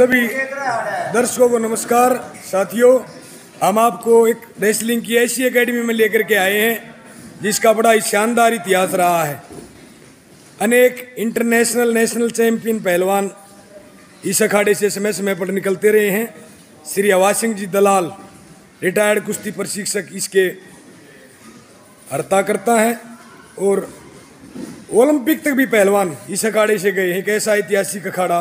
सभी दर्शकों को नमस्कार। साथियों, हम आपको एक रेसलिंग की ऐसी एकेडमी में लेकर के आए हैं जिसका बड़ा ही शानदार इतिहास रहा है। अनेक इंटरनेशनल नेशनल चैंपियन पहलवान इस अखाड़े से समय समय पर निकलते रहे हैं। श्री अवाज सिंह जी दलाल रिटायर्ड कुश्ती प्रशिक्षक इसके हर्ता करता है और ओलंपिक तक भी पहलवान इस अखाड़े से गए हैं। एक ऐसा ऐतिहासिक अखाड़ा,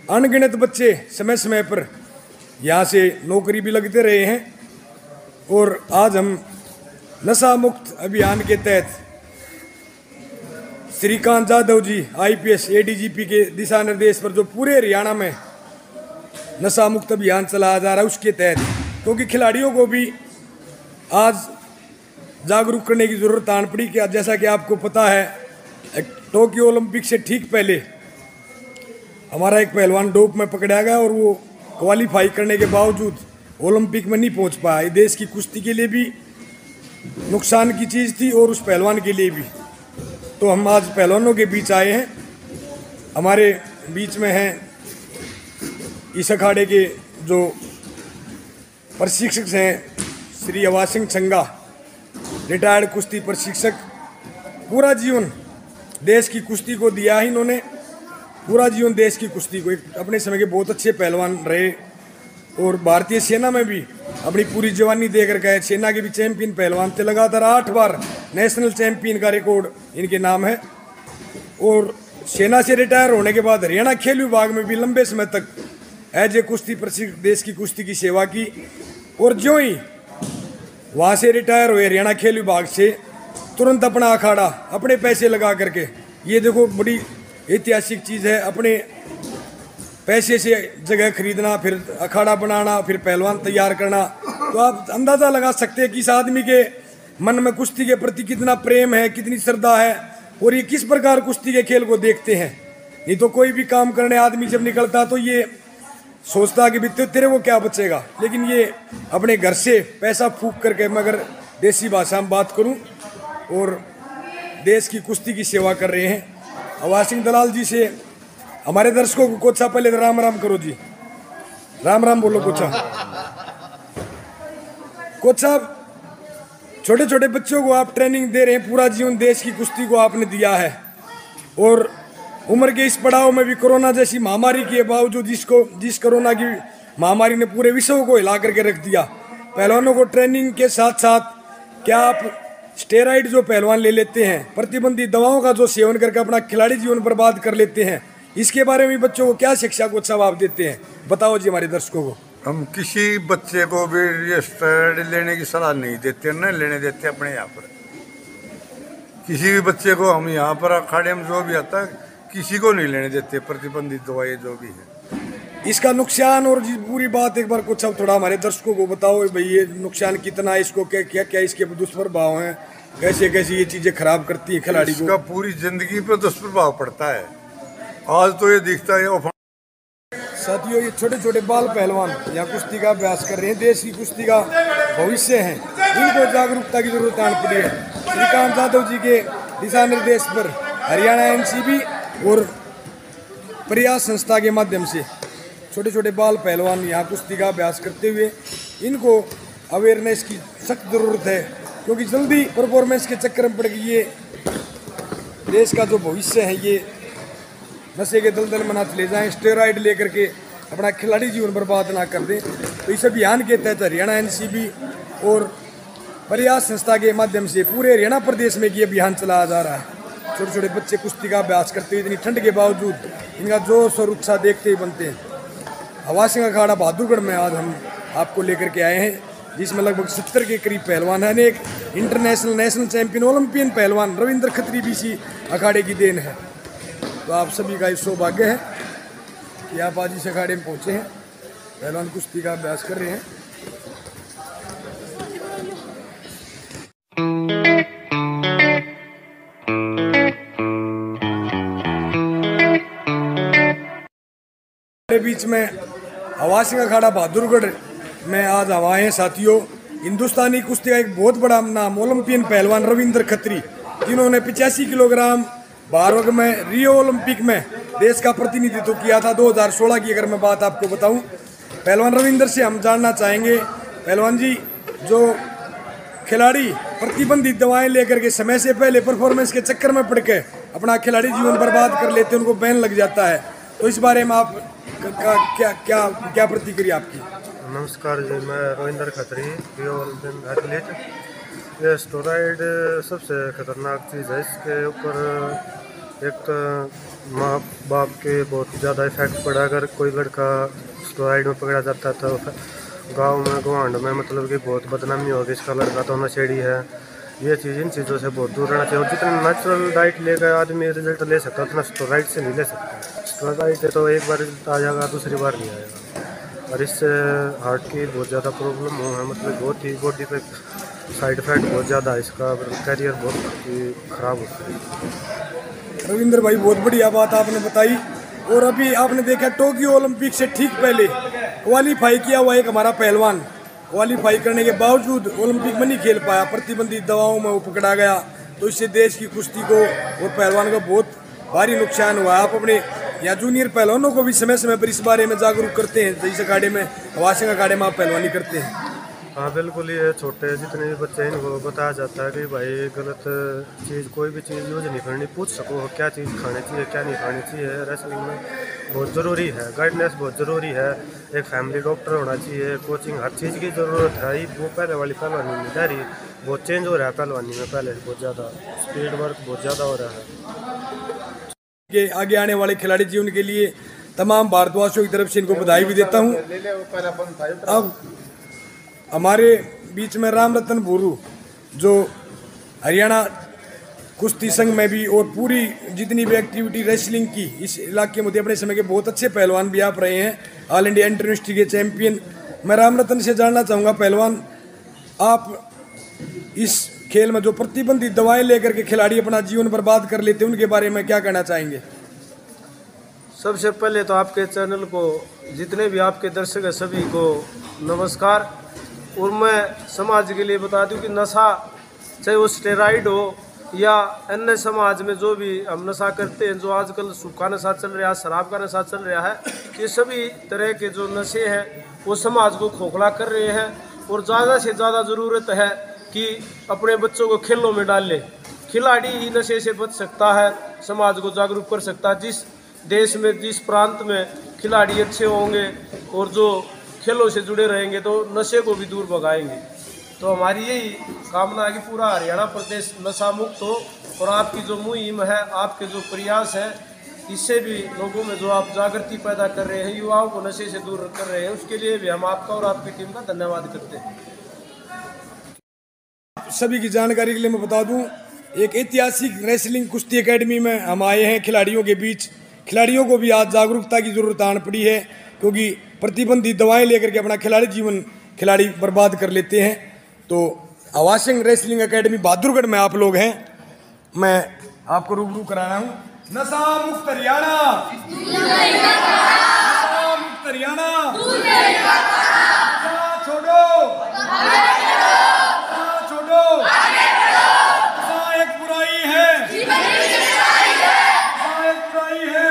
अनगिनत बच्चे समय समय पर यहाँ से नौकरी भी लगते रहे हैं। और आज हम नशा मुक्त अभियान के तहत श्रीकांत जाधव जी IPS ADGP के दिशा निर्देश पर जो पूरे हरियाणा में नशा मुक्त अभियान चलाया जा रहा है उसके तहत, क्योंकि खिलाड़ियों को भी आज जागरूक करने की जरूरत आन पड़ी। कि जैसा कि आपको पता है, टोक्यो ओलंपिक से ठीक पहले हमारा एक पहलवान डोप में पकड़ा गया और वो क्वालिफाई करने के बावजूद ओलंपिक में नहीं पहुंच पाया। देश की कुश्ती के लिए भी नुकसान की चीज़ थी और उस पहलवान के लिए भी। तो हम आज पहलवानों के बीच आए हैं। हमारे बीच में हैं इस अखाड़े के जो प्रशिक्षक हैं श्री अवाज सिंह छंगा, रिटायर्ड कुश्ती प्रशिक्षक। पूरा जीवन देश की कुश्ती को दिया है इन्होंने, पूरा जीवन देश की कुश्ती को। एक अपने समय के बहुत अच्छे पहलवान रहे और भारतीय सेना में भी अपनी पूरी जवानी देकर गए। सेना के भी चैंपियन पहलवान थे, लगातार 8 बार नेशनल चैंपियन का रिकॉर्ड इनके नाम है। और सेना से रिटायर होने के बाद हरियाणा खेल विभाग में भी लंबे समय तक एज ए कुश्ती प्रशिक्षक देश की कुश्ती की सेवा की। और जो ही वहाँ से रिटायर हुए हरियाणा खेल विभाग से, तुरंत अपना अखाड़ा अपने पैसे लगा करके, ये देखो बड़ी ऐतिहासिक चीज़ है, अपने पैसे से जगह खरीदना, फिर अखाड़ा बनाना, फिर पहलवान तैयार करना। तो आप अंदाज़ा लगा सकते हैं कि इस आदमी के मन में कुश्ती के प्रति कितना प्रेम है, कितनी श्रद्धा है और ये किस प्रकार कुश्ती के खेल को देखते हैं। नहीं तो कोई भी काम करने आदमी जब निकलता तो ये सोचता कि भी तेरे को क्या बचेगा, लेकिन ये अपने घर से पैसा फूंक करके, मैं अगर देसी भाषा में बात करूं, और देश की कुश्ती की सेवा कर रहे हैं। अवाज सिंह दलाल जी से हमारे दर्शकों को कोचा पहले राम राम करो जी, राम राम बोलो कोचा। कोचा, छोटे छोटे बच्चों को आप ट्रेनिंग दे रहे हैं, पूरा जीवन देश की कुश्ती को आपने दिया है और उम्र के इस पड़ाव में भी कोरोना जैसी महामारी के बावजूद जिस कोरोना की महामारी ने पूरे विश्व को हिला करके रख दिया, पहलवानों को ट्रेनिंग के साथ साथ क्या आप स्टेरॉइड जो पहलवान ले लेते हैं, प्रतिबंधित दवाओं का जो सेवन करके अपना खिलाड़ी जीवन बर्बाद कर लेते हैं, इसके बारे में बच्चों को क्या शिक्षा को अच्छा आप देते हैं, बताओ जी हमारे दर्शकों को। हम किसी बच्चे को भी ये स्टेरॉइड लेने की सलाह नहीं देते, न लेने देते अपने यहाँ पर। किसी भी बच्चे को हम यहाँ पर अखाड़े में जो भी आता है किसी को नहीं लेने देते प्रतिबंधित दवाई जो भी है। इसका नुकसान और पूरी बात एक बार कुछ अब थोड़ा हमारे दर्शकों को बताओ भाई, ये नुकसान कितना है, इसको क्या क्या क्या इसके दुष्प्रभाव हैं, कैसे कैसे ये चीजें खराब करती है खिलाड़ी को। इसका पूरी जिंदगी पर दुष्प्रभाव पड़ता है। आज तो ये दिखता है। साथियों, ये छोटे छोटे बाल पहलवान यहाँ कुश्ती का अभ्यास कर रहे हैं, देश की कुश्ती का भविष्य है, इनको जागरूकता की जरूरत आन पड़ी है। श्रीकांत जाधव जी के दिशा निर्देश पर हरियाणा NCB और प्रयास संस्था के माध्यम से छोटे छोटे बाल पहलवान यहाँ कुश्ती का अभ्यास करते हुए इनको अवेयरनेस की सख्त ज़रूरत है, क्योंकि जल्दी परफॉर्मेंस के चक्कर में पड़ गई ये देश का जो भविष्य है ये नशे के दलदल में ना चले जाएं, स्टेरॉइड लेकर के अपना खिलाड़ी जीवन बर्बाद ना कर दें। तो इस अभियान के तहत हरियाणा NCB और प्रयास संस्था के माध्यम से पूरे हरियाणा प्रदेश में ये अभियान चलाया जा रहा है। छोटे छोटे बच्चे कुश्ती का अभ्यास करते हुए इतनी ठंड के बावजूद इनका जोश और उत्साह देखते ही बनते हैं। अवाज सिंह अखाड़ा बहादुरगढ़ में आज हम आपको लेकर के आए हैं, जिसमें लगभग 70 के करीब पहलवान हैं। अनेक इंटरनेशनल नेशनल चैंपियन ओलंपियन पहलवान रविंद्र खत्री भी इसी अखाड़े की देन है। तो आप सभी का इस सौभाग्य है कि आप आज इस अखाड़े में पहुँचे हैं, पहलवान कुश्ती का अभ्यास कर रहे हैं। बीच में अवाज सिंह अखाड़ा बहादुरगढ़ में आज हम आए हैं। साथियों, हिंदुस्तानी कुश्ती का एक बहुत बड़ा नाम ओलंपियन पहलवान रविंद्र खत्री, जिन्होंने 85 किलोग्राम भार वर्ग में रियो ओलंपिक में देश का प्रतिनिधित्व किया था 2016 की अगर मैं बात आपको बताऊं। पहलवान रविंदर से हम जानना चाहेंगे, पहलवान जी, जो खिलाड़ी प्रतिबंधित दवाएं लेकर के समय से पहले परफॉर्मेंस के चक्कर में पड़ के अपना खिलाड़ी जीवन बर्बाद कर लेते हैं, उनको बैन लग जाता है, तो इस बारे में आप क्या प्रतिक्रिया आपकी? नमस्कार जी, मैं रविंदर खत्री, प्योर एथलीट। ये स्टेरॉइड सबसे खतरनाक चीज़ है। इसके ऊपर एक तो माँ बाप के बहुत ज़्यादा इफेक्ट पड़ा। अगर कोई लड़का स्टेरॉइड में पकड़ा जाता तो गांव में गवांड में मतलब कि बहुत बदनामी होगी, इसका लड़का तो नशेड़ी है। ये चीज़, इन चीज़ों से बहुत दूर रहना चाहिए। और जितना नेचुरल डाइट लेकर आदमी रिजल्ट ले सकता है उतना स्टेरॉइड से नहीं ले सकता। स्टेरॉइड से तो एक बार रिजल्ट आ जाएगा, दूसरी बार नहीं आएगा। और इससे हार्ट की बहुत ज़्यादा प्रॉब्लम हो है, मतलब बहुत ही बॉडी पे साइड इफेक्ट बहुत ज़्यादा है। इसका करियर बहुत ही ख़राब होता है। रविंद्र भाई, बहुत बढ़िया बात आपने बताई। और अभी आपने देखा टोक्यो ओलंपिक से ठीक पहले क्वालिफाई किया हुआ एक हमारा पहलवान, क्वालिफाई करने के बावजूद ओलंपिक में नहीं खेल पाया, प्रतिबंधित दवाओं में वो पकड़ा गया। तो इससे देश की कुश्ती को और पहलवान को बहुत भारी नुकसान हुआ। आप अपने या जूनियर पहलवानों को भी समय समय पर इस बारे में जागरूक करते हैं, जिस अखाड़े में वाशिंग अखाड़े में आप पहलवानी करते हैं? हाँ बिल्कुल, ये छोटे जितने भी बच्चे हैं इनको बताया जाता है कि भाई गलत चीज़, कोई भी चीज़ यूज नहीं करनी, पूछ सको क्या चीज़ खानी चाहिए क्या नहीं खानी चाहिए। रेसलिंग में बहुत ज़रूरी है, गाइडनेस बहुत ज़रूरी है। एक फैमिली डॉक्टर होना चाहिए, कोचिंग, हर चीज़ की ज़रूरत है। वो पहले वाली पहलवानी में जा रही बहुत चेंज हो रहा है पहलवानी में, पहले बहुत ज़्यादा स्पीड वर्क बहुत ज़्यादा हो रहा है। के आगे आने वाले खिलाड़ी जीवन के लिए तमाम भारतवासियों की तरफ से इनको बधाई भी देता हूँ। अब हमारे बीच में राम रतन बोरू, जो हरियाणा कुश्ती संघ में भी और पूरी जितनी भी एक्टिविटी रेसलिंग की इस इलाके में अपने समय के बहुत अच्छे पहलवान भी आप रहे हैं, ऑल इंडिया इंटर यूनिवर्सिटी के चैंपियन। मैं राम रतन से जानना चाहूँगा, पहलवान, आप इस खेल में जो प्रतिबंधित दवाएं लेकर के खिलाड़ी अपना जीवन बर्बाद कर लेते हैं, उनके बारे में क्या कहना चाहेंगे? सबसे पहले तो आपके चैनल को, जितने भी आपके दर्शक हैं, सभी को नमस्कार। और मैं समाज के लिए बता दूं कि नशा, चाहे वो स्टेरॉइड हो या अन्य समाज में जो भी हम नशा करते हैं, जो आजकल सूखा नशा चल रहा है, शराब का नशा चल रहा है, ये सभी तरह के जो नशे हैं वो समाज को खोखला कर रहे हैं। और ज़्यादा से ज़्यादा ज़रूरत है कि अपने बच्चों को खेलों में डाल ले। खिलाड़ी ही नशे से बच सकता है, समाज को जागरूक कर सकता है। जिस देश में, जिस प्रांत में खिलाड़ी अच्छे होंगे और जो खेलों से जुड़े रहेंगे तो नशे को भी दूर भगाएंगे। तो हमारी यही कामना है कि पूरा हरियाणा प्रदेश नशा मुक्त हो। और आपकी जो मुहिम है, आपके जो प्रयास हैं, इससे भी लोगों में जो आप जागृति पैदा कर रहे हैं, युवाओं को नशे से दूर कर रहे हैं, उसके लिए भी हम आपका और आपकी टीम का धन्यवाद करते हैं। सभी की जानकारी के लिए मैं बता दूं, एक ऐतिहासिक रेसलिंग कुश्ती एकेडमी में हम आए हैं खिलाड़ियों के बीच। खिलाड़ियों को भी आज जागरूकता की जरूरत आन पड़ी है, क्योंकि प्रतिबंधित दवाएं लेकर के अपना खिलाड़ी बर्बाद कर लेते हैं। तो वाशिंग रेसलिंग एकेडमी बहादुरगढ़ में आप लोग हैं, मैं आपको रूबरू करा रहा हूँ। नशा मुक्त हरियाणा, नशा मुक्त हरियाणा, छोड़ो छोड़ो, नशा एक बुराई है, नशा एक बुराई है,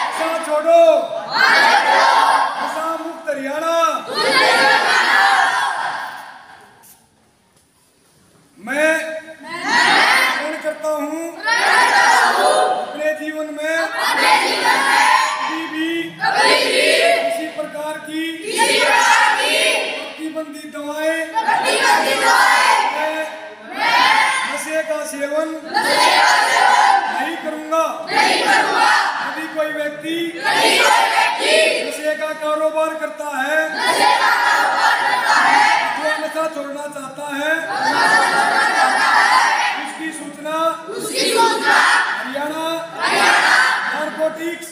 नशा छोड़ो, नशा मुक्त हरियाणा। मैं प्रण करता हूँ अपने जीवन में कभी भी किसी प्रकार की प्रतिबंधित दवाएं, नशे का सेवन नहीं करूँगा। यदि कोई व्यक्ति नशे का कारोबार करता है, जो नशा छोड़ना चाहता है, उसकी सूचना हरियाणा नारकोटिक्स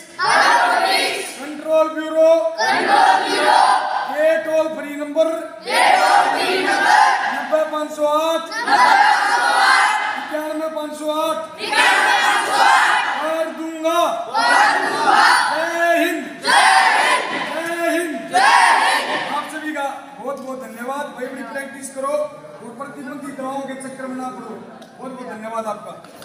कंट्रोल ब्यूरो के टोल फ्री नंबर 90-508 91-508 कर दूंगा। जय हिंद, जय हिंद। आप सभी का बहुत बहुत धन्यवाद। भाई बड़ी प्रैक्टिस करो और प्रतिबंधित दवाओं के चक्कर में ना पड़ो। बहुत बहुत धन्यवाद आपका।